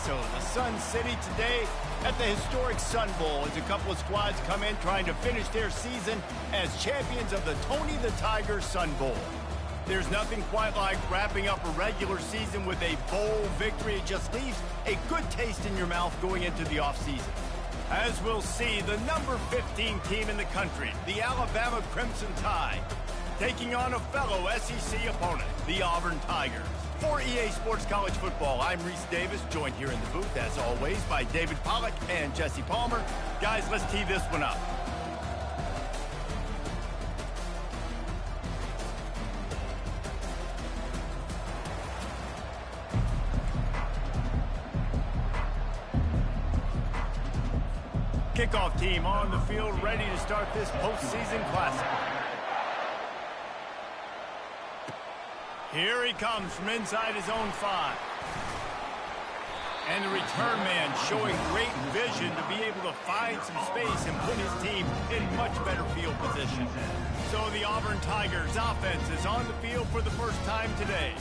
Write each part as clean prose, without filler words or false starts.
So the Sun City today at the historic Sun Bowl as a couple of squads come in trying to finish their season as champions of the Tony the Tiger Sun Bowl. There's nothing quite like wrapping up a regular season with a bowl victory. It just leaves a good taste in your mouth going into the offseason. As we'll see, the number 15 team in the country, the Alabama Crimson Tide, taking on a fellow SEC opponent, the Auburn Tigers. For EA Sports College Football, I'm Reese Davis, joined here in the booth, as always, by David Pollack and Jesse Palmer. Guys, let's tee this one up. Kickoff team on the field, ready to start this postseason classic. Here he comes from inside his own 5. And the return man showing great vision to be able to find some space and put his team in much better field position. So the Auburn Tigers offense is on the field for the first time today.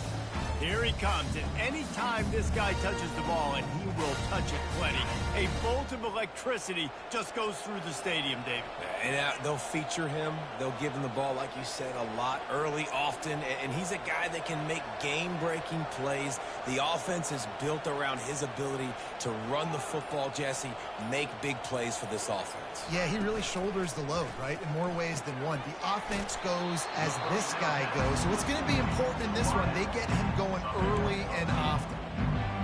Here he comes, and any time this guy touches the ball, and he will touch it plenty, a bolt of electricity just goes through the stadium, David. And they'll feature him. They'll give him the ball, like you said, a lot, early, often, and he's a guy that can make game-breaking plays. The offense is built around his ability to run the football, Jesse, make big plays for this offense. Yeah, he really shoulders the load, right, in more ways than one. The offense goes as this guy goes, so it's going to be important in this one. They get him going early and often.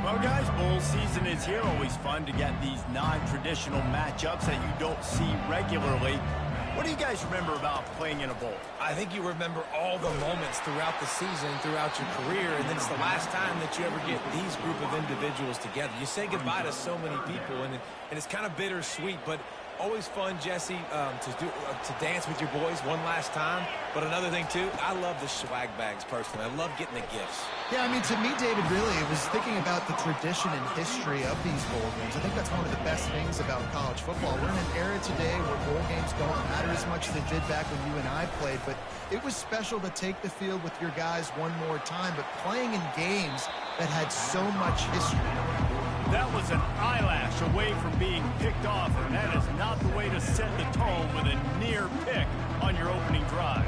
Well, guys, bowl season is here. Always fun to get these non-traditional matchups that you don't see regularly. What do you guys remember about playing in a bowl? I think you remember all the moments throughout the season, throughout your career, and then it's the last time that you ever get these group of individuals together. You say goodbye to so many people, and it's kind of bittersweet, but always fun, Jesse, to dance with your boys one last time. But another thing, too, I love the swag bags, personally. I love getting the gifts. Yeah, I mean, to me, David, really, it was thinking about the tradition and history of these bowl games. I think that's one of the best things about college football. We're in an era today where bowl games don't matter as much as they did back when you and I played, but it was special to take the field with your guys one more time, but playing in games that had so much history. That was an eyelash away from being picked off, and that is not the way to set the tone with a near pick on your opening drive.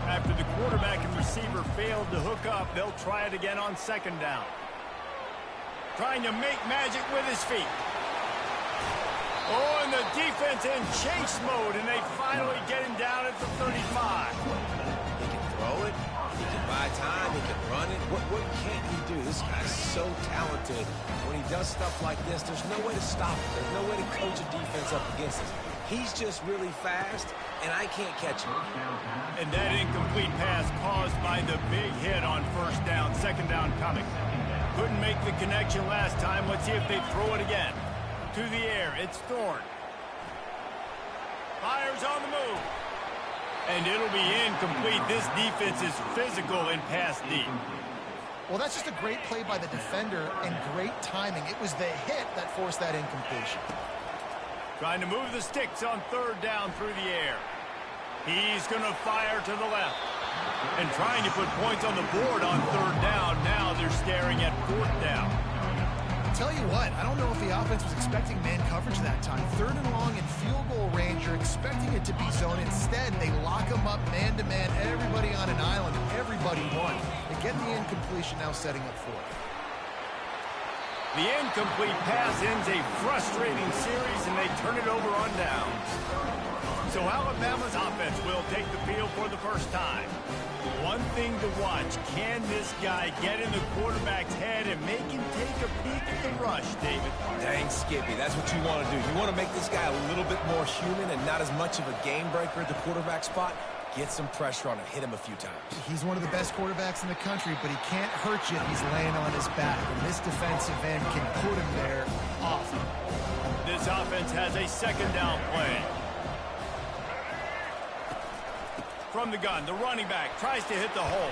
After the quarterback and receiver failed to hook up, they'll try it again on second down. Trying to make magic with his feet. Oh, and the defense in chase mode, and they finally get him down at the 35. He can throw it. He can buy time. He can run it. What can't he do? This guy's so talented. When he does stuff like this, there's no way to stop him. There's no way to coach a defense up against us. He's just really fast, and I can't catch him. And that incomplete pass caused by the big hit on first down. Second down coming. Couldn't make the connection last time. Let's see if they throw it again. To the air, it's Thorne. Fires on the move. And it'll be incomplete. This defense is physical and pass deep. Well, that's just a great play by the defender and great timing. It was the hit that forced that incompletion. Trying to move the sticks on third down through the air. He's going to fire to the left. And trying to put points on the board on third down. Now they're staring at fourth down. Tell you what, I don't know if the offense was expecting man coverage that time. Third and long in field goal range, you're expecting it to be zone. Instead, they lock them up man-to-man, everybody on an island, and everybody won. They get the incompletion, now setting up fourth. The incomplete pass ends a frustrating series, and they turn it over on downs. So Alabama's offense will take the field for the first time. One thing to watch, can this guy get in the quarterback's head and make him take a peek at the rush, David? Dang, Skippy, that's what you want to do. You want to make this guy a little bit more human and not as much of a game breaker at the quarterback spot. Get some pressure on him, hit him a few times. He's one of the best quarterbacks in the country, but he can't hurt you if he's laying on his back. And this defensive end can put him there often. This offense has a second down play. From the gun, the running back tries to hit the hole.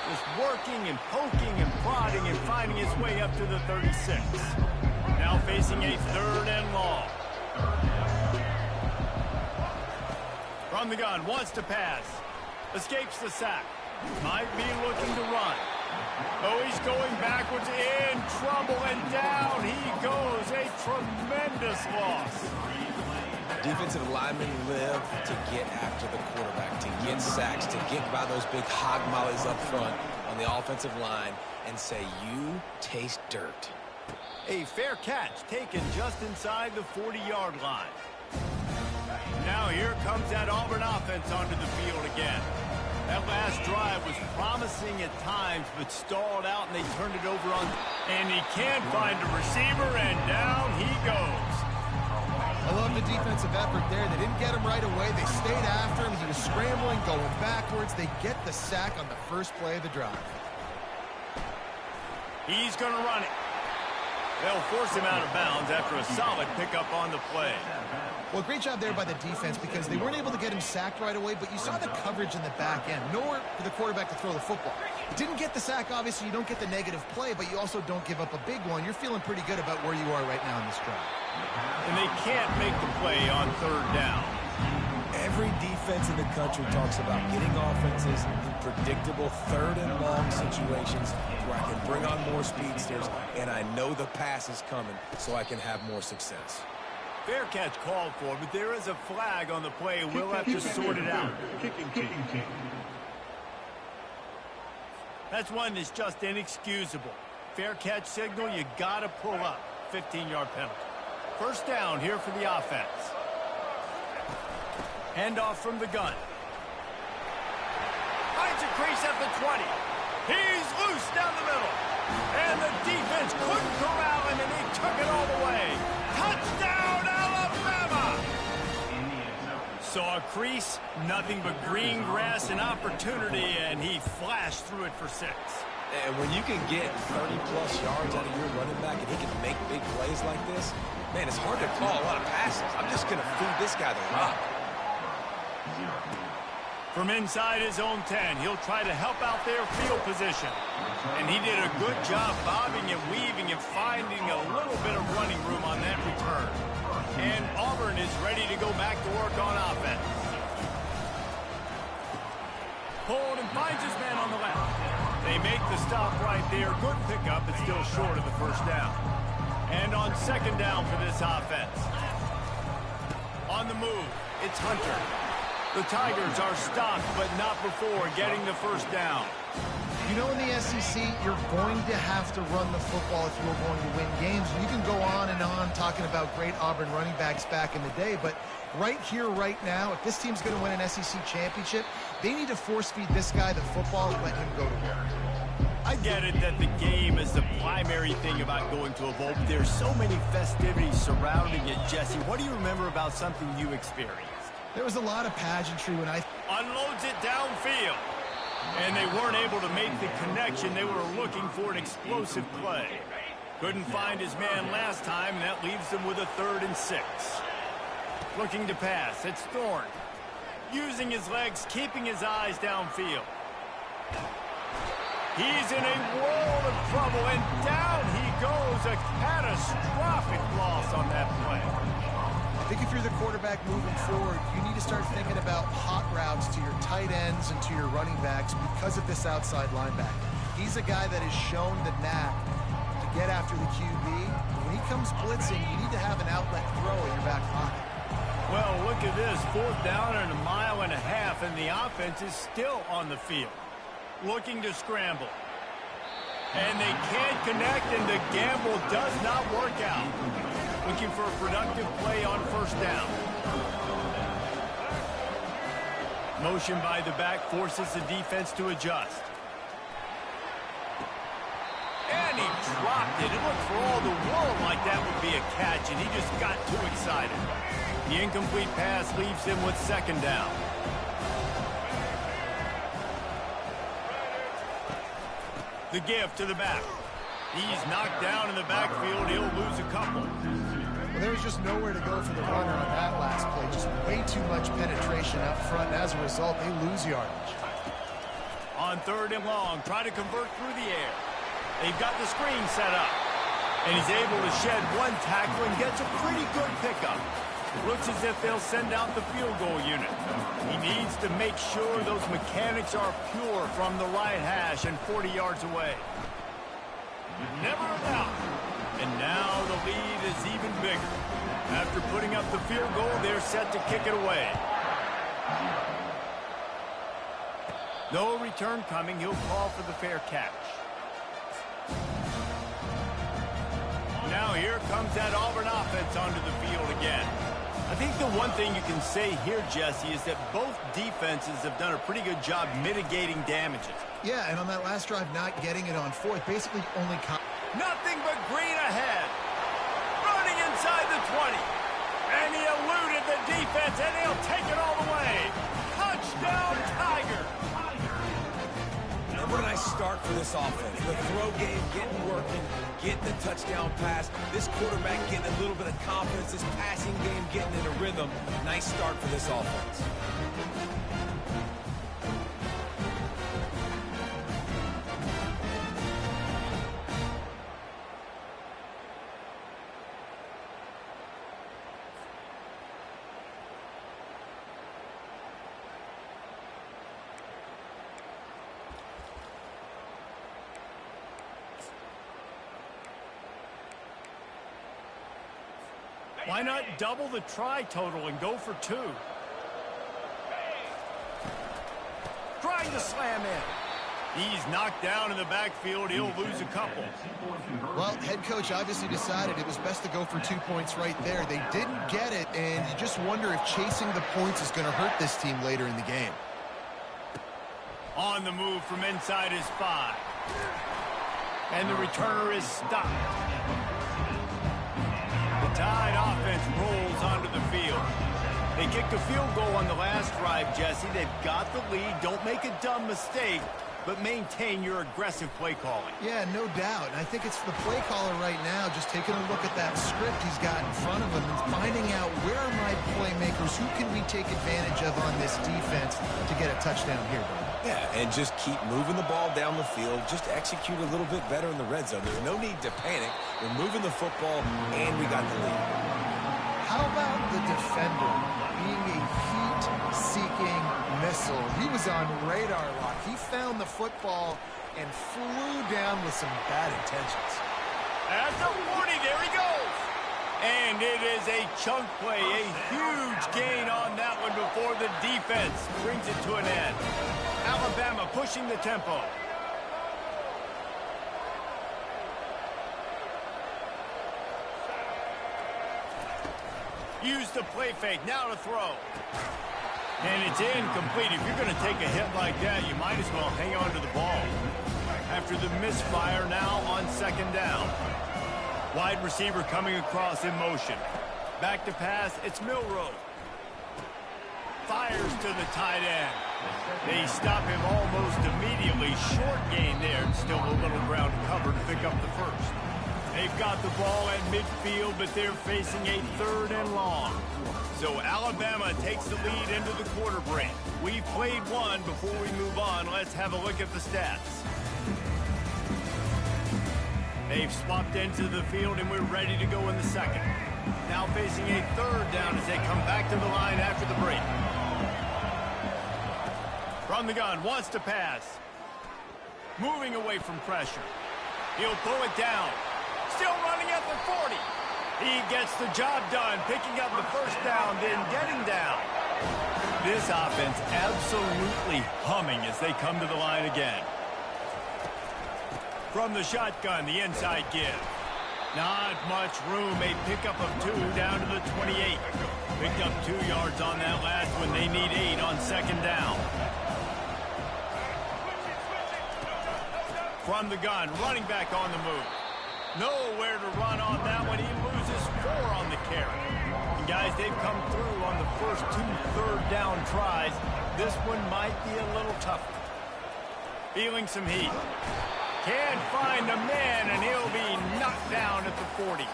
Just working and poking and prodding and finding his way up to the 36. Now facing a third and long. From the gun, wants to pass. Escapes the sack. Might be looking to run. Oh, he's going backwards, in trouble, and down he goes. A tremendous loss. Defensive linemen live to get after the quarterback, to get sacks, to get by those big hog mollies up front on the offensive line and say, you taste dirt. A fair catch taken just inside the 40-yard line. Now here comes that Auburn offense onto the field again. That last drive was promising at times, but stalled out, and they turned it over on. And he can't find a receiver, and down he goes. I love the defensive effort there. They didn't get him right away. They stayed after him. He was scrambling, going backwards. They get the sack on the first play of the drive. He's going to run it. They'll force him out of bounds after a solid pickup on the play. Well, great job there by the defense because they weren't able to get him sacked right away, but you saw the coverage in the back end. Nowhere for the quarterback to throw the football. Didn't get the sack, obviously. You don't get the negative play, but you also don't give up a big one. You're feeling pretty good about where you are right now in this drive. And they can't make the play on third down. Every defense in the country talks about getting offenses in predictable third and long situations where I can bring on more speedsters and I know the pass is coming so I can have more success. Fair catch called for, but there is a flag on the play. We'll have to sort it out. That's one that's just inexcusable. Fair catch signal, you got to pull up. 15-yard penalty. First down here for the offense. Handoff from the gun. Finds a crease at the 20. He's loose down the middle. And the defense couldn't corral him, and he took it all the way. Touchdown, Alabama! Saw a crease, nothing but green grass and opportunity, and he flashed through it for 6. And when you can get 30-plus yards out of your running back and he can make big plays like this, man, it's hard to call a lot of passes. I'm just going to feed this guy the rock. From inside his own 10, he'll try to help out their field position. And he did a good job bobbing and weaving and finding a little bit of running room on that return. And Auburn is ready to go back to work on offense. Pulled and finds his man on the left. They make the stop right there. Good pickup, but still short of the first down. And on second down for this offense. On the move, it's Hunter. The Tigers are stopped, but not before getting the first down. You know, in the SEC, you're going to have to run the football if you're going to win games. You can go on and on talking about great Auburn running backs back in the day, but right here, right now, if this team's going to win an SEC championship, they need to force-feed this guy the football and let him go to work. I get it that the game is the primary thing about going to a bowl, but there's so many festivities surrounding it. Jesse, what do you remember about something you experienced? There was a lot of pageantry when I unloads it downfield. And they weren't able to make the connection. They were looking for an explosive play. Couldn't find his man last time, and that leaves them with a 3rd and 6. Looking to pass. It's Thorne. Using his legs, keeping his eyes downfield. He's in a world of trouble, and down he goes. A catastrophic loss on that play. I think if you're the quarterback moving forward, you need to start thinking about hot routes to your tight ends and to your running backs because of this outside linebacker. He's a guy that has shown the knack to get after the QB. When he comes blitzing, you need to have an outlet throw in your back pocket. Well, look at this. 4th down and 1.5 miles, and the offense is still on the field. Looking to scramble. And they can't connect, and the gamble does not work out. Looking for a productive play on first down. Motion by the back forces the defense to adjust. And he dropped it. It looked for all the world like that would be a catch, and he just got too excited. The incomplete pass leaves him with 2nd down. The give to the back. He's knocked down in the backfield. He'll lose a couple. Well, there was just nowhere to go for the runner on that last play. Just way too much penetration up front, and as a result, they lose yardage. On 3rd and long, try to convert through the air. They've got the screen set up. And he's able to shed one tackle and gets a pretty good pickup. Looks as if they'll send out the field goal unit. He needs to make sure those mechanics are pure from the right hash and 40 yards away. Never in doubt. And now the lead is even bigger. After putting up the field goal, they're set to kick it away. No return coming. He'll call for the fair catch. Now here comes that Auburn offense onto the field again. I think the one thing you can say here, Jesse, is that both defenses have done a pretty good job mitigating damages. Yeah, and on that last drive, not getting it on fourth, basically only... Nothing but green ahead. Running inside the 20. And he eluded the defense, and he'll take it all the way. Touchdown, Tiger. And what a nice start for this offense. The throw game getting working, getting the touchdown pass. This quarterback getting a little bit of confidence. This passing game getting in a rhythm. Nice start for this offense. Why not double the try total and go for 2? Trying to slam in. He's knocked down in the backfield. He'll lose a couple. Well, head coach obviously decided it was best to go for 2 points right there. They didn't get it, and you just wonder if chasing the points is going to hurt this team later in the game. On the move from inside his 5. And the returner is stopped. The Tide offense rolls onto the field. They kicked a field goal on the last drive, Jesse. They've got the lead. Don't make a dumb mistake, but maintain your aggressive play calling. Yeah, no doubt. And I think it's the play caller right now just taking a look at that script he's got in front of him and finding out where are my playmakers, who can we take advantage of on this defense to get a touchdown here, Bill. Yeah, and just keep moving the ball down the field. Just execute a little bit better in the red zone. There's no need to panic. We're moving the football, and we got the lead. How about the defender being a heat-seeking missile? He was on radar lock. He found the football and flew down with some bad intentions. At the 40, there he goes. And it is a chunk play, a huge gain on that one before the defense brings it to an end. Alabama pushing the tempo. Use the play fake, now to throw. And it's incomplete. If you're going to take a hit like that, you might as well hang on to the ball. After the misfire, now on second down. Wide receiver coming across in motion. Back to pass, it's Milroe. Fires to the tight end. They stop him almost immediately. Short gain there, and still a little ground to cover to pick up the first. They've got the ball at midfield, but they're facing a 3rd and long. So Alabama takes the lead into the quarter break. We've played one. Before we move on, let's have a look at the stats. They've swapped into the field, and we're ready to go in the second. Now facing a 3rd down as they come back to the line after the break. From the gun, wants to pass. Moving away from pressure. He'll pull it down. Still running at the 40. He gets the job done, picking up the first down, then getting down. This offense absolutely humming as they come to the line again. From the shotgun, the inside give. Not much room. A pickup of 2 down to the 28. Picked up 2 yards on that last one. They need 8 on second down. From the gun, running back on the move. Nowhere to run on that one. He loses 4 on the carry. And guys, they've come through on the first 2 third down tries. This one might be a little tougher. Feeling some heat. Can't find a man, and he'll be knocked down at the 40.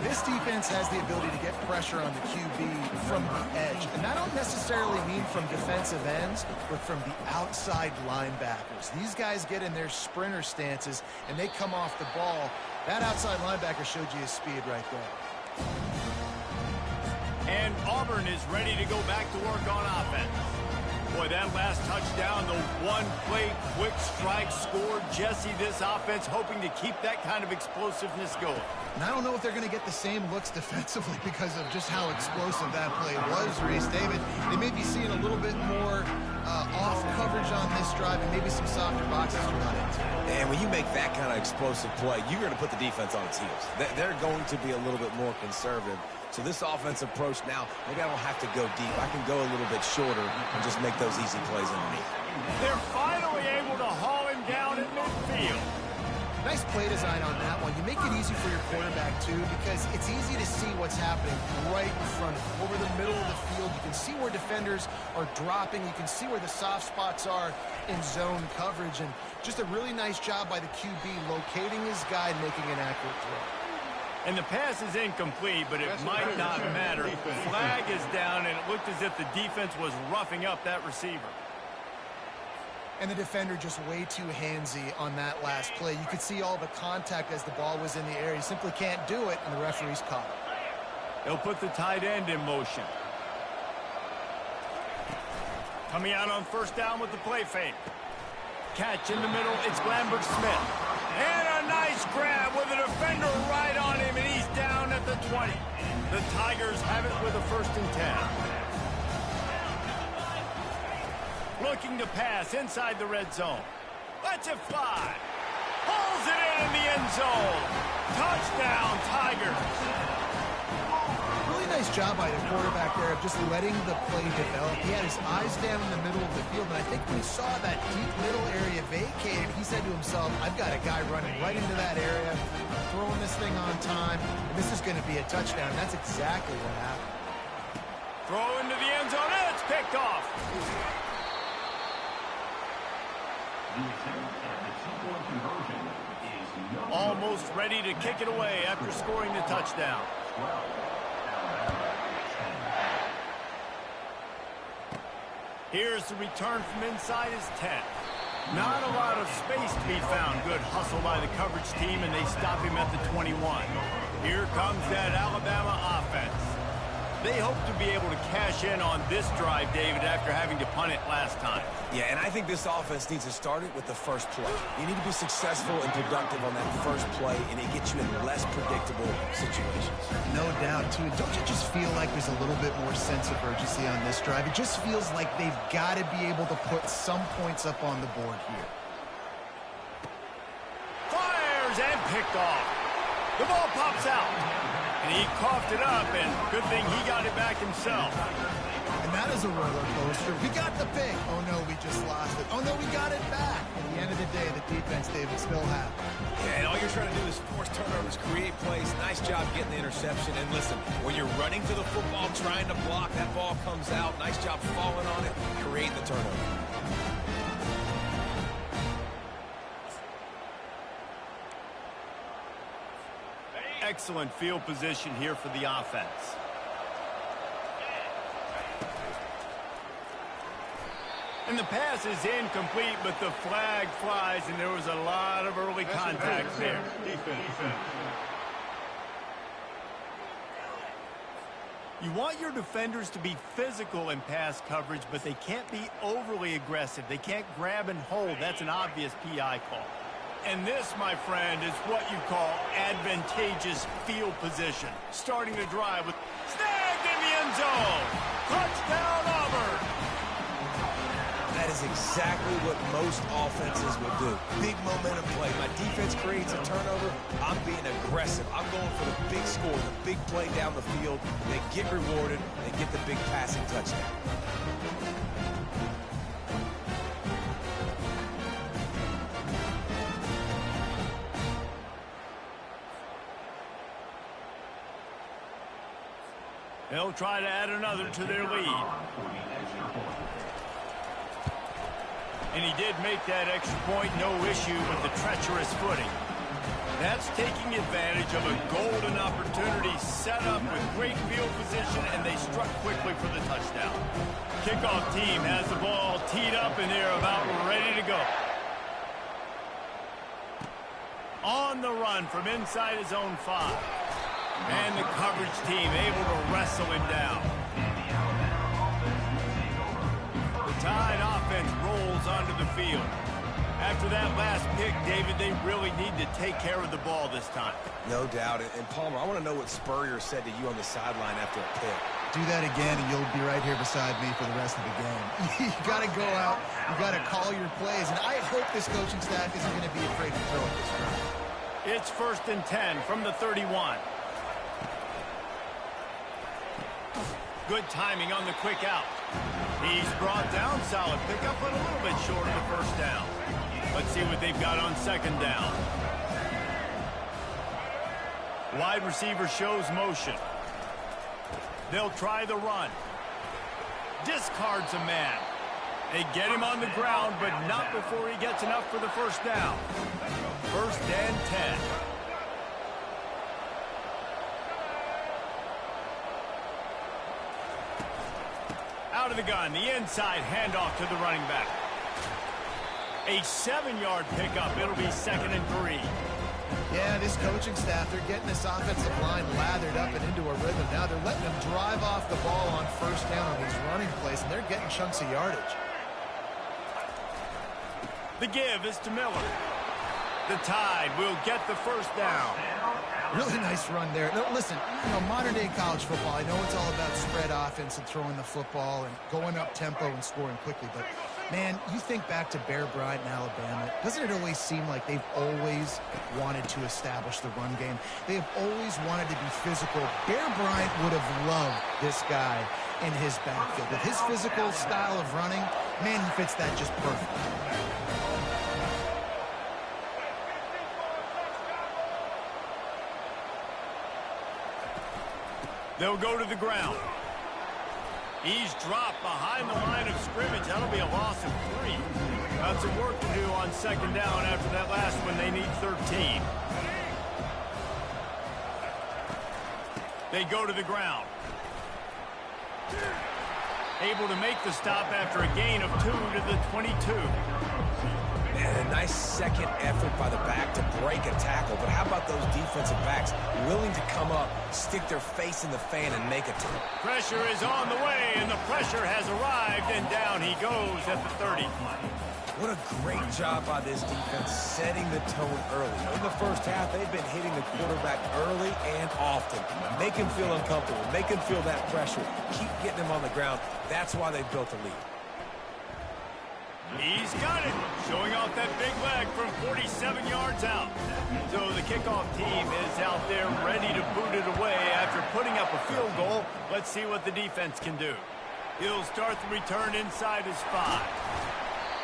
This defense has the ability to get pressure on the QB from the edge. And I don't necessarily mean from defensive ends, but from the outside linebackers. These guys get in their sprinter stances, and they come off the ball. That outside linebacker showed you his speed right there. And Auburn is ready to go back to work on offense. Boy, that last touchdown, the one-play quick strike scored. Jesse, this offense hoping to keep that kind of explosiveness going. And I don't know if they're going to get the same looks defensively because of just how explosive that play was, Reese. David, they may be seeing a little bit more off coverage on this drive and maybe some softer boxes to run into. And when you make that kind of explosive play, you're going to put the defense on its heels. They're going to be a little bit more conservative. So this offensive approach now, maybe I don't have to go deep. I can go a little bit shorter and just make those easy plays underneath. They're finally able to haul him down at midfield. Nice play design on that one. You make it easy for your quarterback, too, because it's easy to see what's happening right in front of you. Over the middle of the field, you can see where defenders are dropping. You can see where the soft spots are in zone coverage. And just a really nice job by the QB locating his guy and making an accurate throw. And the pass is incomplete, but it might not matter. Flag is down, and it looked as if the defense was roughing up that receiver. And the defender just way too handsy on that last play. You could see all the contact as the ball was in the air. He simply can't do it, and the referee's caught it. They'll put the tight end in motion. Coming out on first down with the play fake. Catch in the middle, it's Lambert Smith. And a nice grab with a defender right on him, and he's down at the 20. The Tigers have it with a 1st and 10. Looking to pass inside the red zone. Lets it fly. Pulls it in the end zone. Touchdown, Tigers. Really nice job by the quarterback there of just letting the play develop. He had his eyes down in the middle of the field, and I think when he saw that deep middle area vacated, he said to himself, I've got a guy running right into that area. I'm throwing this thing on time, and this is going to be a touchdown. And that's exactly what happened. Throw into the end zone, and it's picked off. Almost ready to kick it away after scoring the touchdown. Here's the return from inside his 10. Not a lot of space to be found. Good hustle by the coverage team, and they stop him at the 21. Here comes that Alabama offense. They hope to be able to cash in on this drive, David, after having to punt it last time. Yeah, and I think this offense needs to start it with the first play. You need to be successful and productive on that first play, and it gets you in less predictable situations. No doubt, too. Don't you just feel like there's a little bit more sense of urgency on this drive? It just feels like they've got to be able to put some points up on the board here. Fires and picked off. The ball pops out. And he coughed it up, and good thing he got it back himself. And that is a roller coaster. We got the pick. Oh, no, we just lost it. Oh, no, we got it back. At the end of the day, the defense, David, still have it. Yeah, and all you're trying to do is force turnovers, create plays. Nice job getting the interception. And listen, when you're running to the football, trying to block, that ball comes out. Nice job falling on it, creating the turnover. Excellent field position here for the offense. And the pass is incomplete, but the flag flies, and there was a lot of early contact there. You want your defenders to be physical in pass coverage, but they can't be overly aggressive. They can't grab and hold. That's an obvious PI call. And this, my friend, is what you call advantageous field position. Starting the drive with snagged in the end zone. Touchdown, Auburn. That is exactly what most offenses will do. Big momentum play. My defense creates a turnover. I'm being aggressive. I'm going for the big score, the big play down the field. They get rewarded. They get the big passing touchdown. They'll try to add another to their lead. And he did make that extra point, no issue with the treacherous footing. That's taking advantage of a golden opportunity set up with great field position, and they struck quickly for the touchdown. Kickoff team has the ball teed up, and they're about ready to go. On the run from inside his own 5. And the coverage team able to wrestle him down. The Tide offense rolls onto the field. After that last pick, David, they really need to take care of the ball this time. No doubt. And Palmer, I want to know what Spurrier said to you on the sideline after a pick. Do that again, and you'll be right here beside me for the rest of the game. You got to go out. You got to call your plays, and I hope this coaching staff isn't going to be afraid to throw it this round. It's 1st and 10 from the 31. Good timing on the quick out. He's brought down. Solid pickup, but a little bit short of the first down. Let's see what they've got on 2nd down. Wide receiver shows motion. They'll try the run. Discards a man. They get him on the ground, but not before he gets enough for the first down. 1st and 10. Out of the gun, the inside handoff to the running back. A 7-yard pickup. It'll be 2nd and 3. Yeah, this coaching staff, they're getting this offensive line lathered up and into a rhythm. Now they're letting them drive off the ball on 1st down on these running plays, and they're getting chunks of yardage. The give is to Miller. The Tide will get the first down. Really nice run there. No, listen, modern-day college football, I know it's all about spread offense and throwing the football and going up tempo and scoring quickly, but, man, you think back to Bear Bryant in Alabama, doesn't it always seem like they've always wanted to establish the run game? They have always wanted to be physical. Bear Bryant would have loved this guy in his backfield. With his physical style of running, man, he fits that just perfect. They'll go to the ground. He's dropped behind the line of scrimmage. That'll be a loss of 3. Got some work to do on 2nd down after that last one. They need 13. They go to the ground. Able to make the stop after a gain of 2 to the 22. And a nice second effort by the back to break a tackle. But how about those defensive backs willing to come up, stick their face in the fan, and make a tackle? Pressure is on the way, and the pressure has arrived, and down he goes at the 30. What a great job by this defense setting the tone early. In the first half, they've been hitting the quarterback early and often. Make him feel uncomfortable. Make him feel that pressure. Keep getting him on the ground. That's why they've built a lead. He's got it, showing off that big leg from 47 yards out. So the kickoff team is out there ready to boot it away after putting up a field goal. Let's see what the defense can do. He'll start the return inside his 5.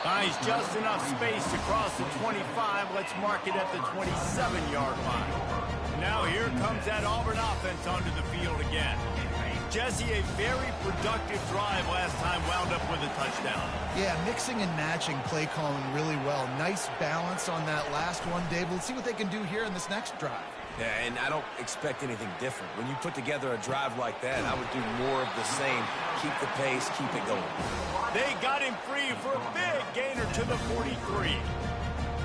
Finds just enough space to cross the 25. Let's mark it at the 27-yard line. Now here comes that Auburn offense onto the field again. Jesse, a very productive drive last time, wound up with a touchdown. Yeah, mixing and matching play calling really well. Nice balance on that last one, Dave. Let's see what they can do here in this next drive. Yeah, and I don't expect anything different. When you put together a drive like that, I would do more of the same. Keep the pace, keep it going. They got him free for a big gainer to the 43.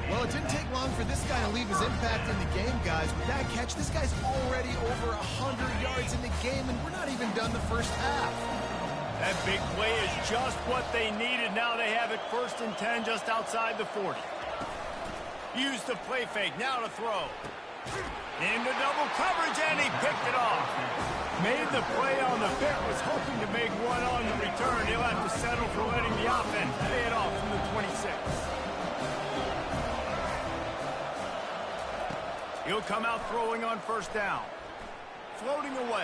Well, it didn't take long for this guy to leave his impact in the game, guys. With that catch, this guy's already over 100 yards in the game, and we're not even done the first half. That big play is just what they needed. Now they have it 1st and 10 just outside the 40. Use the play fake. Now to throw. Into double coverage, and he picked it off. Made the play on the pick, was hoping to make one on the return. He'll have to settle for letting the offense pay it off from the 26. He'll come out throwing on 1st down. Floating away.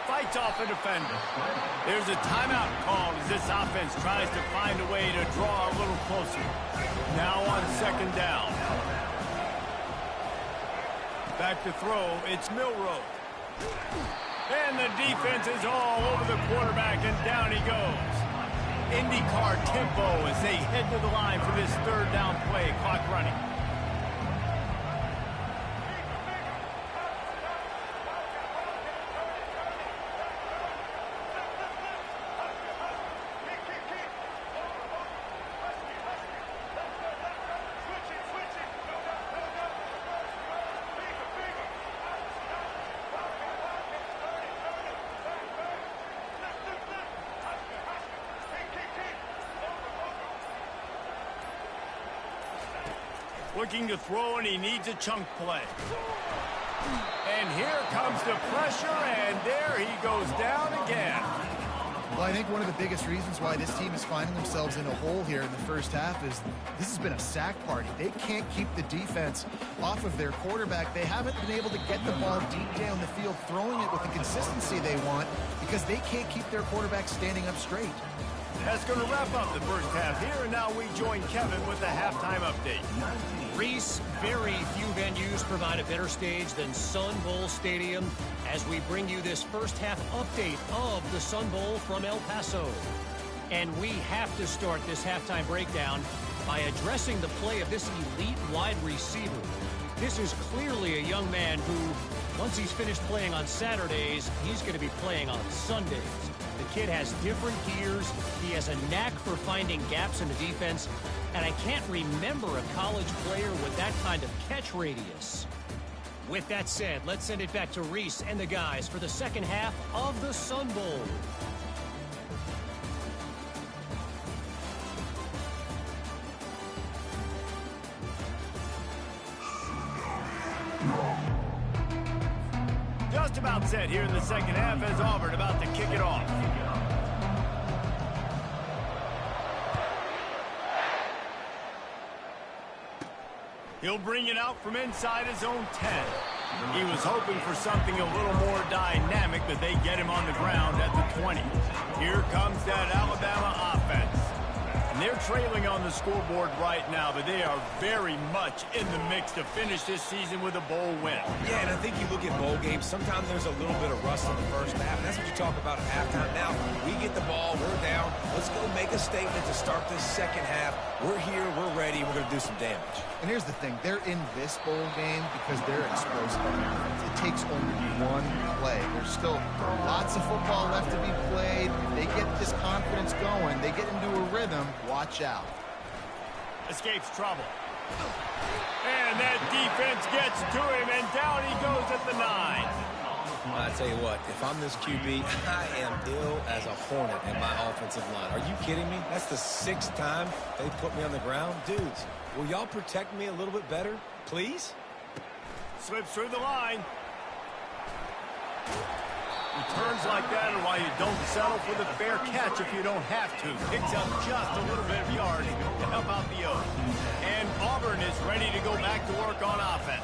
Fights off a defender. There's a timeout called as this offense tries to find a way to draw a little closer. Now on 2nd down. Back to throw. It's Milroe. And the defense is all over the quarterback, and down he goes. IndyCar tempo as they head to the line for this 3rd down play. Clock running. Looking to throw, and he needs a chunk play. And here comes the pressure, and there he goes down again. Well, I think one of the biggest reasons why this team is finding themselves in a hole here in the first half is this has been a sack party. They can't keep the defense off of their quarterback. They haven't been able to get the ball deep down the field, throwing it with the consistency they want because they can't keep their quarterback standing up straight. That's going to wrap up the first half here, and now we join Kevin with the halftime update. Reese, very few venues provide a better stage than Sun Bowl Stadium as we bring you this first half update of the Sun Bowl from El Paso. And we have to start this halftime breakdown by addressing the play of this elite wide receiver. This is clearly a young man who, once he's finished playing on Saturdays, he's going to be playing on Sundays. The kid has different gears. He has a knack for finding gaps in the defense. And I can't remember a college player with that kind of catch radius. With that said, let's send it back to Reese and the guys for the second half of the Sun Bowl. Just about set here in the second half as Auburn about to kick it off. He'll bring it out from inside his own 10. He was hoping for something a little more dynamic, but they get him on the ground at the 20. Here comes that Alabama offense. And they're trailing on the scoreboard right now, but they are very much in the mix to finish this season with a bowl win. Yeah, and I think you look at bowl games, sometimes there's a little bit of rust in the first half, and that's what you talk about at halftime. Now, we get the ball, we're down. Let's go make a statement to start this second half. We're here, we're ready, we're going to do some damage. And here's the thing, they're in this bowl game because they're explosive on offense. It takes only one play. There's still lots of football left to be played. If they get this confidence going, they get into a rhythm, watch out. Escapes trouble. And that defense gets to him, and down he goes at the 9. I tell you what, if I'm this QB, I am ill as a hornet in my offensive line. Are you kidding me? That's the 6th time they put me on the ground. Dudes, will y'all protect me a little bit better, please? Slips through the line. Returns like that are why you don't settle for the fair catch if you don't have to. Picks up just a little bit of yardage to help out the O. And Auburn is ready to go back to work on offense.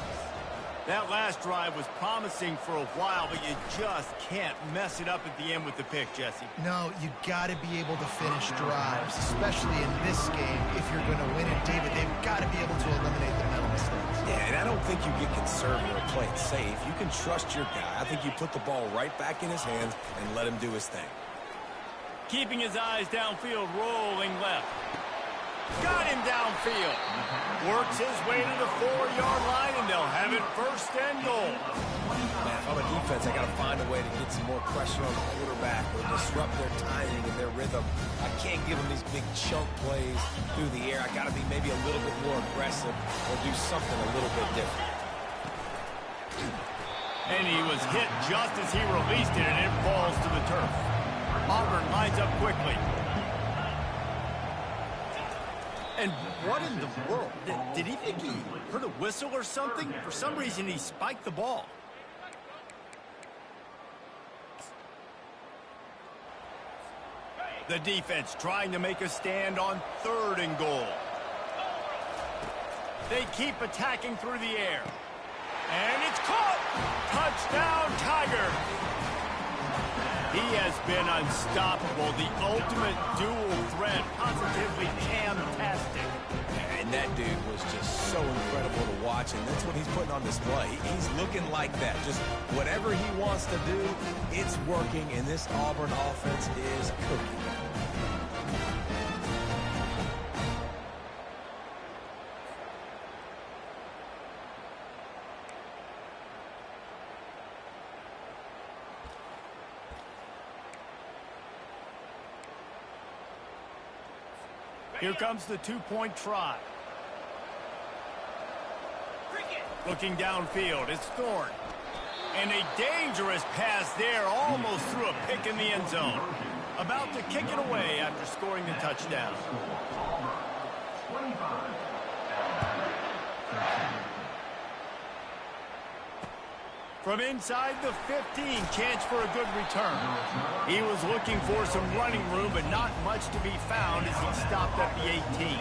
That last drive was promising for a while, but you just can't mess it up at the end with the pick, Jesse. No, you got to be able to finish drives, especially in this game. If you're going to win it, David, they've got to be able to eliminate the mental mistakes. Yeah, and I don't think you get conservative or play it safe. You can trust your guy. I think you put the ball right back in his hands and let him do his thing. Keeping his eyes downfield, rolling left. Got him downfield. Works his way to the 4-yard line, and they'll have it first and goal. Man, if I'm a defense, I got to find a way to get some more pressure on the quarterback or disrupt their timing and their rhythm. I can't give them these big chunk plays through the air. I got to be maybe a little bit more aggressive or do something a little bit different. And he was hit just as he released it, and it falls to the turf. Auburn lines up quickly. And what in the world? Did he think he heard a whistle or something? For some reason, he spiked the ball. The defense trying to make a stand on 3rd and goal. They keep attacking through the air. And it's caught! Touchdown, Tiger! He has been unstoppable, the ultimate dual threat, positively fantastic. And that dude was just so incredible to watch, and that's what he's putting on display. He's looking like that. Just whatever he wants to do, it's working, and this Auburn offense is cooking. Here comes the 2-point try. Looking downfield, it's Thorne. And a dangerous pass there, almost threw a pick in the end zone. About to kick it away after scoring the touchdown. From inside the 15, chance for a good return. He was looking for some running room, but not much to be found as he stopped at the 18.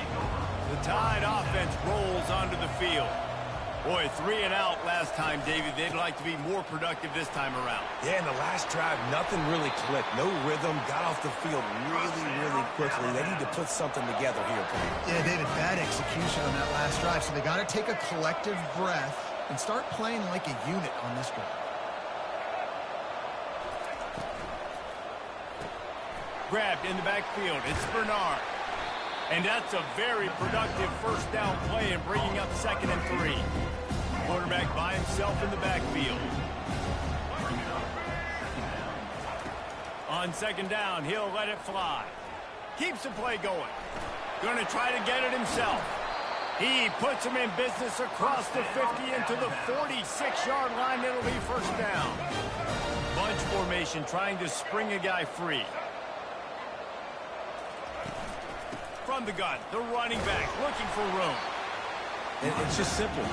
The Tide offense rolls onto the field. Boy, 3 and out last time, David. They'd like to be more productive this time around. Yeah, in the last drive, nothing really clicked. No rhythm, got off the field really quickly. They need to put something together here, Paul. Yeah, David, bad execution on that last drive, so they got to take a collective breath and start playing like a unit on this drive. Grabbed in the backfield. It's Bernard. And that's a very productive first down play and bringing up 2nd and 3. Quarterback by himself in the backfield. On 2nd down, he'll let it fly. Keeps the play going. Going to try to get it himself. He puts him in business across the 50 into the 46-yard line. It'll be first down. Bunch formation trying to spring a guy free. From the gun, the running back looking for room. It's just simple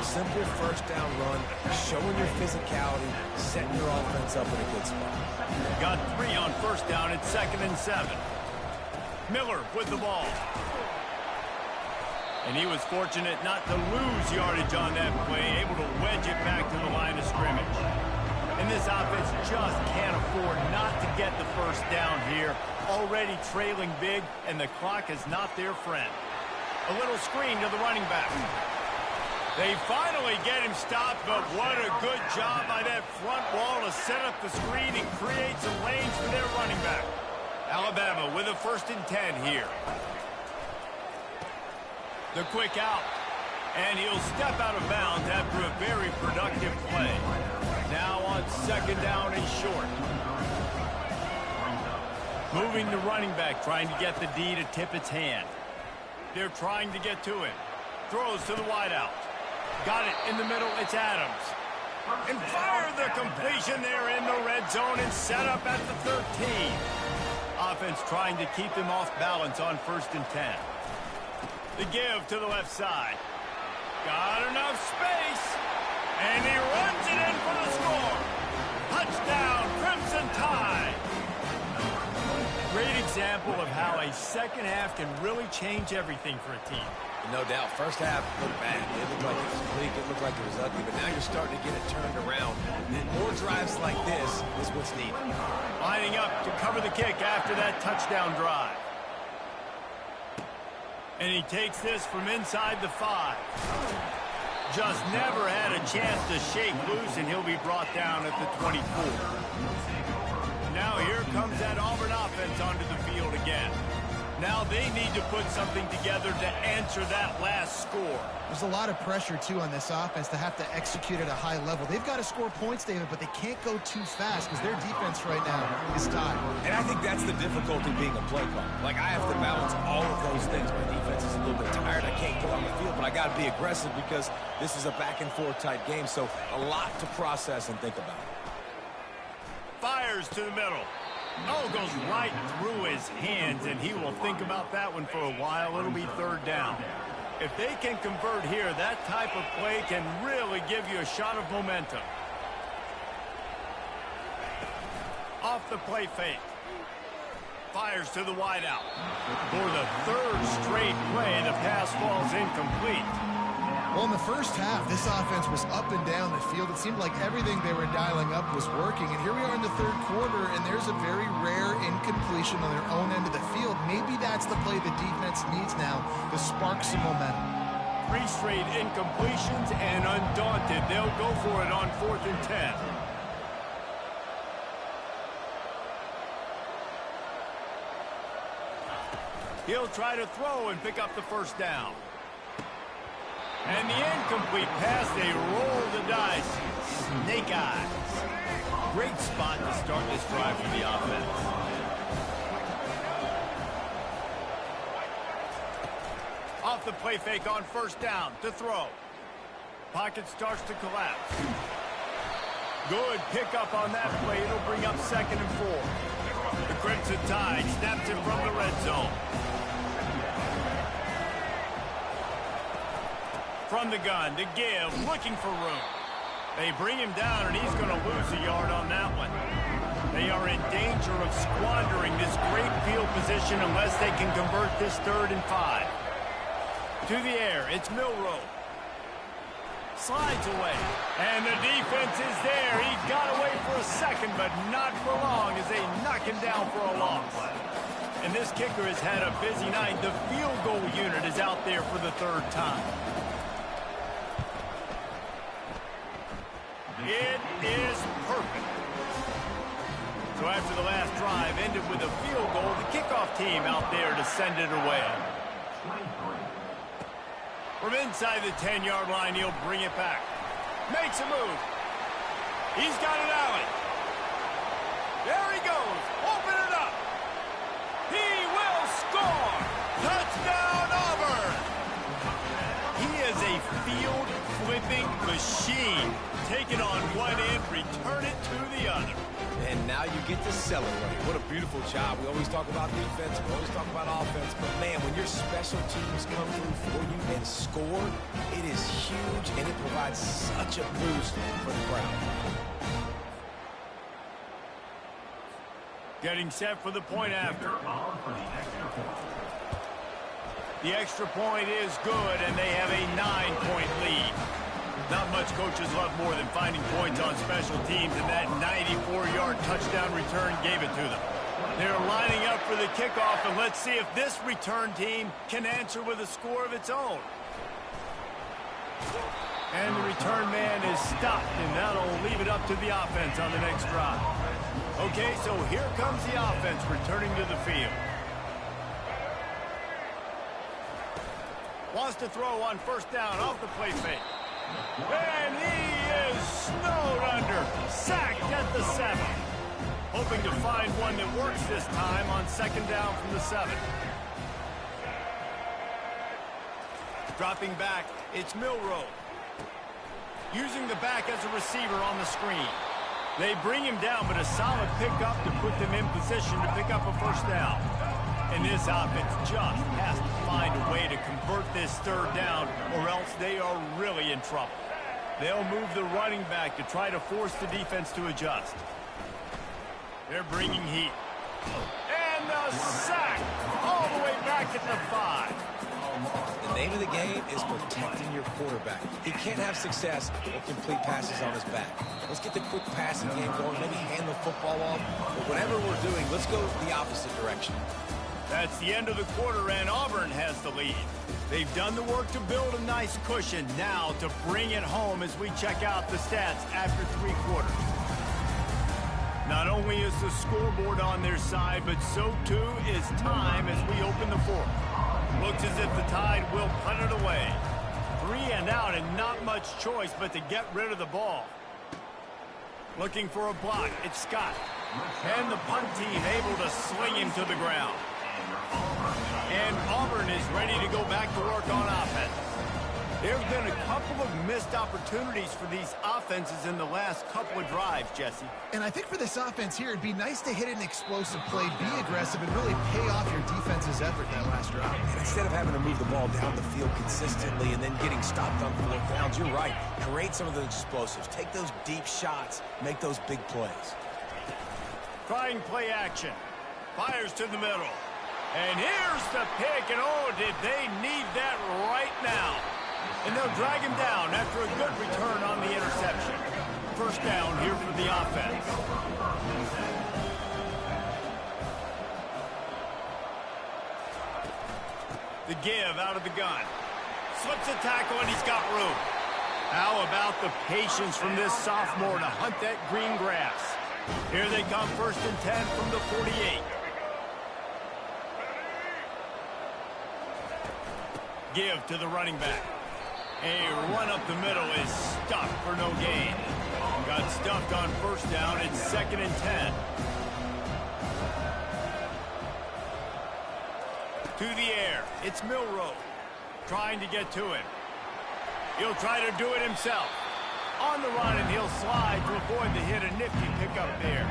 first down run, showing your physicality, setting your offense up in a good spot. Got 3 on first down at 2nd and 7. Miller with the ball. And he was fortunate not to lose yardage on that play, able to wedge it back to the line of scrimmage. And this offense just can't afford not to get the first down here. Already trailing big, and the clock is not their friend. A little screen to the running back. They finally get him stopped, but what a good job by that front wall to set up the screen and create some lanes for their running back. Alabama with a 1st and 10 here. The quick out, and he'll step out of bounds after a very productive play. Now on 2nd down and short. Moving the running back, trying to get the D to tip its hand. They're trying to get to it. Throws to the wideout. Got it in the middle, it's Adams. And fire the completion there in the red zone and set up at the 13. Offense trying to keep them off balance on 1st and 10. The give to the left side. Got enough space. And he runs it in for the score. Touchdown, Crimson Tide. Great example of how a second half can really change everything for a team. No doubt. First half looked bad. It looked like it was bleak. It looked like it was ugly. But now you're starting to get it turned around. And more drives like this is what's needed. Lining up to cover the kick after that touchdown drive. And he takes this from inside the 5. Just never had a chance to shake loose, and he'll be brought down at the 24. Now here comes that Auburn offense onto the field again. Now they need to put something together to answer that last score. There's a lot of pressure, too, on this offense to have to execute at a high level. They've got to score points, David, but they can't go too fast because their defense right now is tied. And I think that's the difficulty being a play caller. Like, I have to balance all of those things. My defense is a little bit tired. I can't get on the field, but I got to be aggressive because this is a back-and-forth type game, so a lot to process and think about. Fires to the middle. Oh, goes right through his hands, and he will think about that one for a while. It'll be 3rd down. If they can convert here, that type of play can really give you a shot of momentum. Off the play fake. Fires to the wideout. For the 3rd straight play, the pass falls incomplete. Well, in the first half, this offense was up and down the field. It seemed like everything they were dialing up was working. And here we are in the 3rd quarter, and there's a very rare incompletion on their own end of the field. Maybe that's the play the defense needs now to spark some momentum. 3 straight incompletions, and undaunted, they'll go for it on 4th and 10. He'll try to throw and pick up the first down. And the incomplete pass, they roll the dice. Snake eyes. Great spot to start this drive for the offense. Off the play fake on 1st down to throw. Pocket starts to collapse. Good pickup on that play. It'll bring up 2nd and 4. The Crimson Tide snaps it from the red zone. From the gun, to give, looking for room. They bring him down, and he's going to lose a yard on that one. They are in danger of squandering this great field position unless they can convert this 3rd and 5. To the air, it's Milroe. Slides away, and the defense is there. He got away for a second, but not for long as they knock him down for a loss. And this kicker has had a busy night. The field goal unit is out there for the 3rd time. It is perfect. So after the last drive ended with a field goal, the kickoff team out there to send it away. From inside the 10-yard line, he'll bring it back. Makes a move. He's got an alley. There he goes. Open it up. He will score. Touchdown, Auburn. He is a field-flipping machine. Take it on one end, return it to the other. And now you get to celebrate. What a beautiful job. We always talk about defense, we always talk about offense, but man, when your special teams come through for you and score, it is huge, and it provides such a boost for the crowd. Getting set for the point after. The extra point is good, and they have a 9-point lead. Not much coaches love more than finding points on special teams, and that 94-yard touchdown return gave it to them. They're lining up for the kickoff, and let's see if this return team can answer with a score of its own. And the return man is stopped, and that'll leave it up to the offense on the next drive. Okay, so here comes the offense returning to the field. Wants to throw on 1st down off the play fake. And he is snowed under. Sacked at the 7. Hoping to find one that works this time on 2nd down from the 7. Dropping back, it's Milroe. Using the back as a receiver on the screen. They bring him down, but a solid pickup to put them in position to pick up a 1st down. And this offense just has to find a way to convert this 3rd down, or else they are really in trouble. They'll move the running back to try to force the defense to adjust. They're bringing heat. And the sack all the way back at the 5. The name of the game is protecting your quarterback. He can't have success or complete passes on his back. Let's get the quick passing game going, maybe hand the football off. But whatever we're doing, let's go the opposite direction. That's the end of the quarter, and Auburn has the lead. They've done the work to build a nice cushion. Now to bring it home as we check out the stats after 3 quarters. Not only is the scoreboard on their side, but so too is time as we open the 4th. Looks as if the Tide will punt it away. 3 and out, and not much choice but to get rid of the ball. Looking for a block, it's Scott. And the punt team able to sling him to the ground. And Auburn is ready to go back to work on offense. There's been a couple of missed opportunities for these offenses in the last couple of drives, Jesse. And I think for this offense here, it'd be nice to hit an explosive play, be aggressive, and really pay off your defense's effort that last drive. And instead of having to move the ball down the field consistently and then getting stopped on 4th downs, you're right. Create some of the explosives. Take those deep shots. Make those big plays. Trying play action. Fires to the middle. And here's the pick, and oh, did they need that right now. And they'll drag him down after a good return on the interception. 1st down here for the offense. The give out of the gun. Slips a tackle, and he's got room. How about the patience from this sophomore to hunt that green grass? Here they come, 1st and 10 from the 48. Give to the running back. A run up the middle is stuffed for no gain. Got stuffed on 1st down. It's 2nd and 10. To the air. It's Milroe. Trying to get to him. He'll try to do it himself. On the run, and he'll slide to avoid the hit. A nifty pickup there.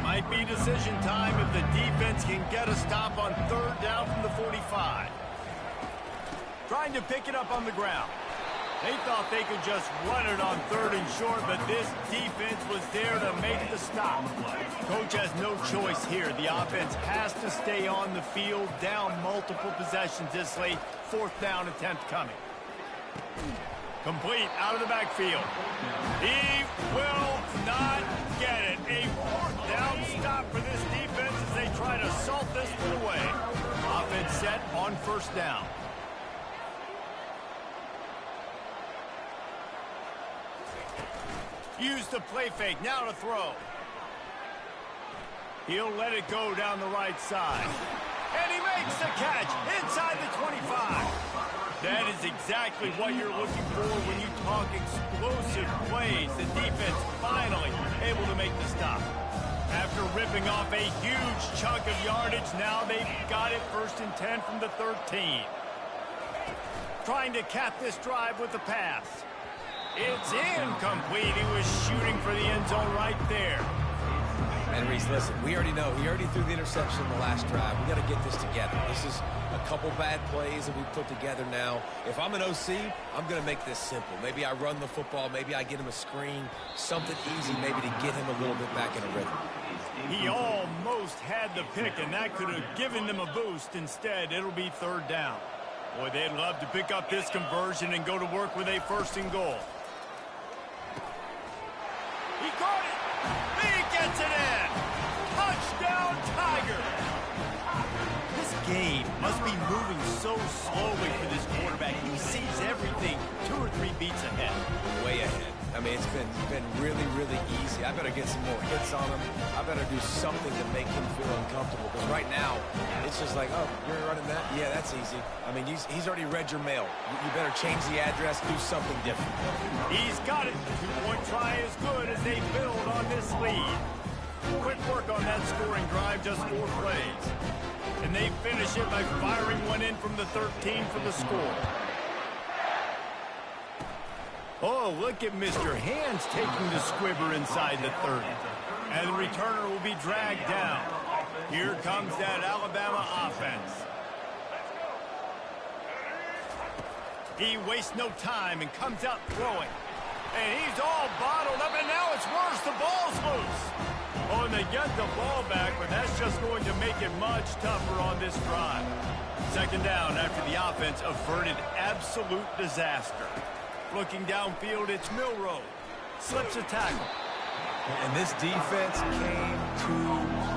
Might be decision time if the defense can get a stop on 3rd down from the 45. Trying to pick it up on the ground. They thought they could just run it on 3rd and short, but this defense was there to make the stop. Coach has no choice here. The offense has to stay on the field, down multiple possessions this late. 4th down attempt coming. Complete out of the backfield. He will not get it. A 4th down stop for this defense as they try to salt this one away. Offense set on 1st down. Use the play fake, now to throw. He'll let it go down the right side. And he makes the catch inside the 25. That is exactly what you're looking for when you talk explosive plays. The defense finally able to make the stop. After ripping off a huge chunk of yardage, now they've got it 1st and 10 from the 13. Trying to cap this drive with the pass. It's incomplete. He was shooting for the end zone right there. And Reese, listen, we already know. He already threw the interception in the last drive. We got to get this together. This is a couple bad plays that we put together now. If I'm an OC, I'm going to make this simple. Maybe I run the football. Maybe I get him a screen. Something easy maybe to get him a little bit back in a rhythm. He almost had the pick, and that could have given them a boost. Instead, it'll be 3rd down. Boy, they'd love to pick up this conversion and go to work with a 1st and goal. He caught it. He gets it in. Touchdown, Tiger. This game must be moving so slowly for this quarterback. He sees everything 2 or 3 beats ahead. Way ahead. I mean, it's been really, really easy. I better get some more hits on him. I better do something to make him feel uncomfortable. Because right now, it's just like, oh, you're running that? Yeah, that's easy. I mean, he's already read your mail. You better change the address, do something different. He's got it. 2-point try is good as they build on this lead. Quick work on that scoring drive, just 4 plays. And they finish it by firing one in from the 13 for the score. Oh, look at Mr. Hands taking the squibber inside the 30. And the returner will be dragged down. Here comes that Alabama offense. He wastes no time and comes out throwing. And he's all bottled up, and now it's worse. The ball's loose. Oh, and they get the ball back, but that's just going to make it much tougher on this drive. 2nd down after the offense averted absolute disaster. Looking downfield, it's Milroe. Slips a tackle. And this defense came to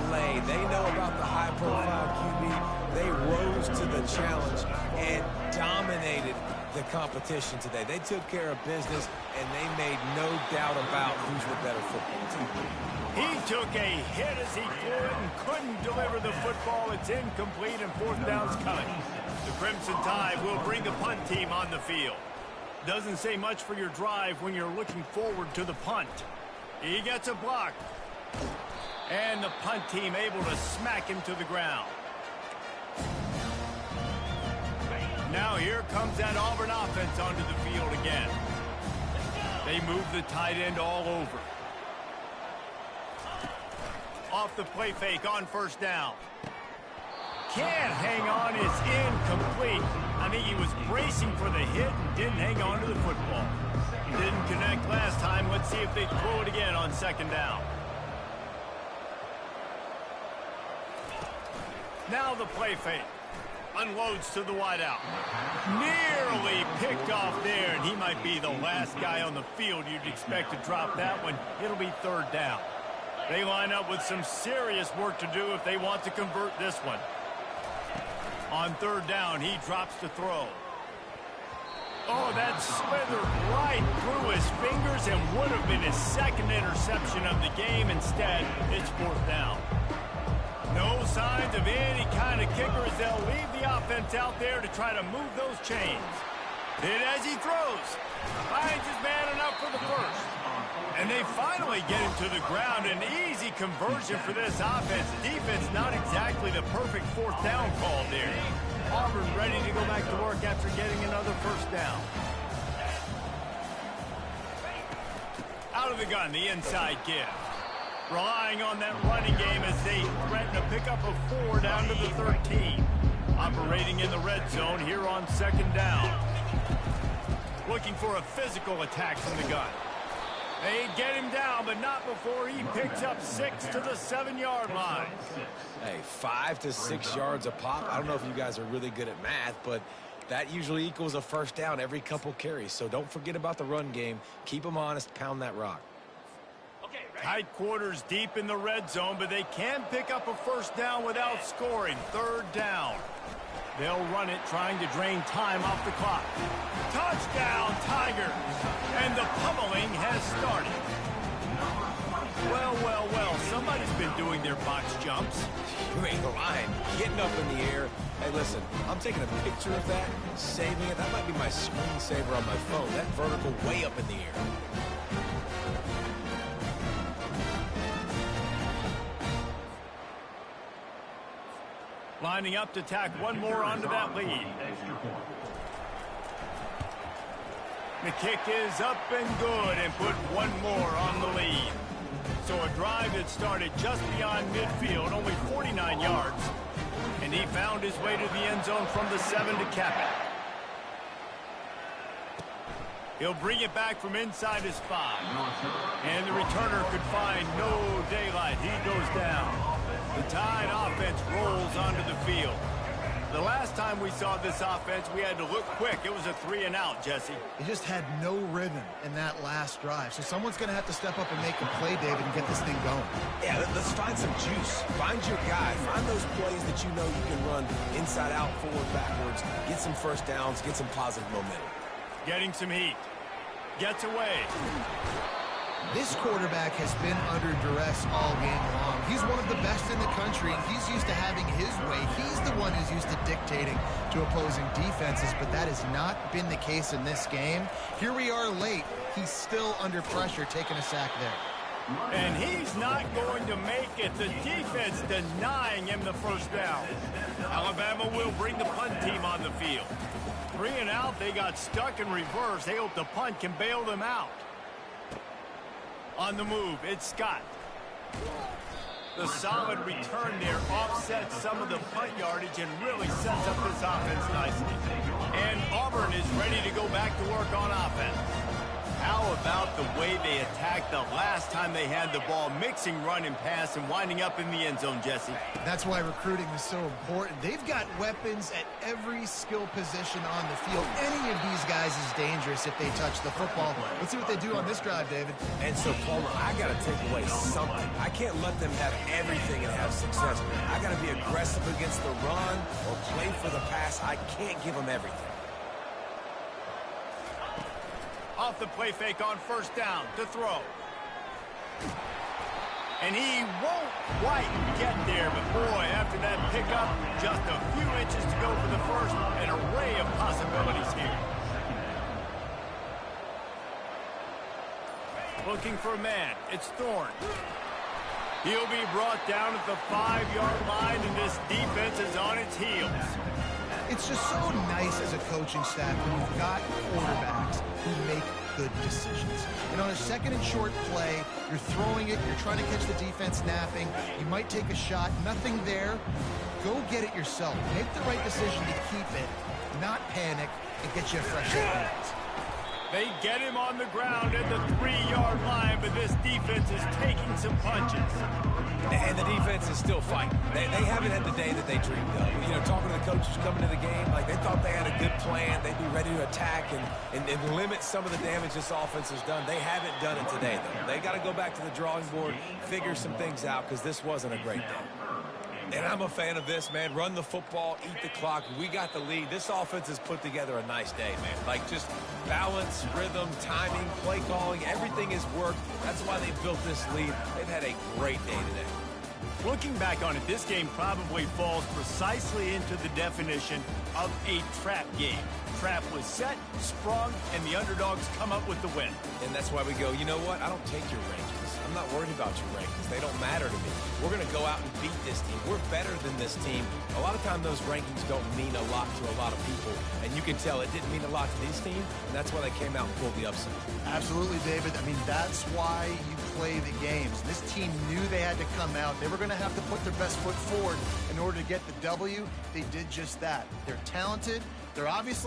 play. They know about the high-profile QB. They rose to the challenge and dominated the competition today. They took care of business, and they made no doubt about who's the better football team. He took a hit as he threw it and couldn't deliver the football. It's incomplete, and 4th down's coming. The Crimson Tide will bring the punt team on the field. Doesn't say much for your drive when you're looking forward to the punt. He gets a block. And the punt team able to smack him to the ground. Now here comes that Auburn offense onto the field again. They move the tight end all over. Off the play fake on 1st down. Can't hang on, is incomplete. I think he was bracing for the hit and didn't hang on to the football. Didn't connect last time. Let's see if they throw it again on 2nd down. Now the play fake. Unloads to the wideout. Nearly picked off there, and he might be the last guy on the field you'd expect to drop that one. It'll be 3rd down. They line up with some serious work to do if they want to convert this one. On 3rd down, he drops to throw. Oh, that slithered right through his fingers and would have been his 2nd interception of the game. Instead, it's 4th down. No signs of any kind of kicker as they'll leave the offense out there to try to move those chains. Then as he throws, finds his man enough for the 1st. And they finally get him to the ground. An easy conversion for this offense. Defense not exactly the perfect 4th down call there. Auburn ready to go back to work after getting another 1st down. Out of the gun, the inside give. Relying on that running game as they threaten to pick up a 4 down to the 13. Operating in the red zone here on 2nd down. Looking for a physical attack from the gun. They get him down, but not before he picks up 6 to the 7-yard line. Hey, 5 to 6 yards a pop. I don't know if you guys are really good at math, but that usually equals a first down every couple carries. So don't forget about the run game. Keep them honest. Pound that rock. Tight quarters deep in the red zone, but they can pick up a first down without scoring. 3rd down. They'll run it, trying to drain time off the clock. Touchdown, Tigers! And the pummeling has started. Well, well, well, somebody's been doing their box jumps. You ain't lying. Getting up in the air. Hey, listen, I'm taking a picture of that, saving it. That might be my screensaver on my phone. That vertical way up in the air. Lining up to tack one more onto that lead. The kick is up and good and put one more on the lead. So a drive that started just beyond midfield, only 49 yards. And he found his way to the end zone from the 7 to cap it. He'll bring it back from inside his 5. And the returner could find no daylight. He goes down. The Tide offense rolls onto the field. The last time we saw this offense, we had to look quick. It was a 3-and-out, Jesse. He just had no rhythm in that last drive. So someone's going to have to step up and make a play, David, and get this thing going. Yeah, let's find some juice. Find your guy. Find those plays that you know you can run inside out, forward, backwards. Get some first downs. Get some positive momentum. Getting some heat. Gets away. This quarterback has been under duress all game long. He's one of the best in the country, and he's used to having his way. He's the one who's used to dictating to opposing defenses, but that has not been the case in this game. Here we are late. He's still under pressure, taking a sack there. And he's not going to make it. The defense denying him the first down. Alabama will bring the punt team on the field. 3-and-out, they got stuck in reverse. They hope the punt can bail them out. On the move, it's Scott. The solid return there offsets some of the punt yardage and really sets up this offense nicely. And Auburn is ready to go back to work on offense. How about the way they attacked the last time they had the ball, mixing run and pass and winding up in the end zone, Jesse? That's why recruiting is so important. They've got weapons at every skill position on the field. Any of these guys is dangerous if they touch the football. Let's see what they do on this drive, David. And so, Palmer, I got to take away something. I can't let them have everything and have success. I got to be aggressive against the run or play for the pass. I can't give them everything. Off the play fake on first down to throw. And he won't quite get there, but boy, after that pickup, just a few inches to go for the first. An array of possibilities here. Looking for a man. It's Thorne. He'll be brought down at the 5-yard line, and this defense is on its heels. It's just so nice as a coaching staff when you've got quarterbacks who make good decisions. And on a 2nd and short play, you're throwing it, you're trying to catch the defense napping, you might take a shot, nothing there. Go get it yourself. Make the right decision to keep it, not panic, and get you a fresh start. They get him on the ground at the 3-yard line, but this defense is taking some punches. And the defense is still fighting. They haven't had the day that they dreamed of. You know, talking to the coaches coming to the game, like they thought they had a good plan. They'd be ready to attack and limit some of the damage this offense has done. They haven't done it today, though. They got to go back to the drawing board, figure some things out, because this wasn't a great day. And I'm a fan of this, man. Run the football, eat the clock. We got the lead. This offense has put together a nice day, man. Like just balance, rhythm, timing, play calling, everything has worked. That's why they built this lead. They've had a great day today. Looking back on it, this game probably falls precisely into the definition of a trap game. Trap was set, sprung, and the underdogs come up with the win. And that's why we go, you know what? I don't take your rankings. I'm not worried about your rankings. They don't matter to me. We're going to go out and beat this team. We're better than this team. A lot of times those rankings don't mean a lot to a lot of people. And you can tell it didn't mean a lot to this team. And that's why they came out and pulled the upset. Absolutely, David. I mean, that's why you play the games. This team knew they had to come out. They were going to have to put their best foot forward in order to get the W. They did just that. They're talented. They're obviously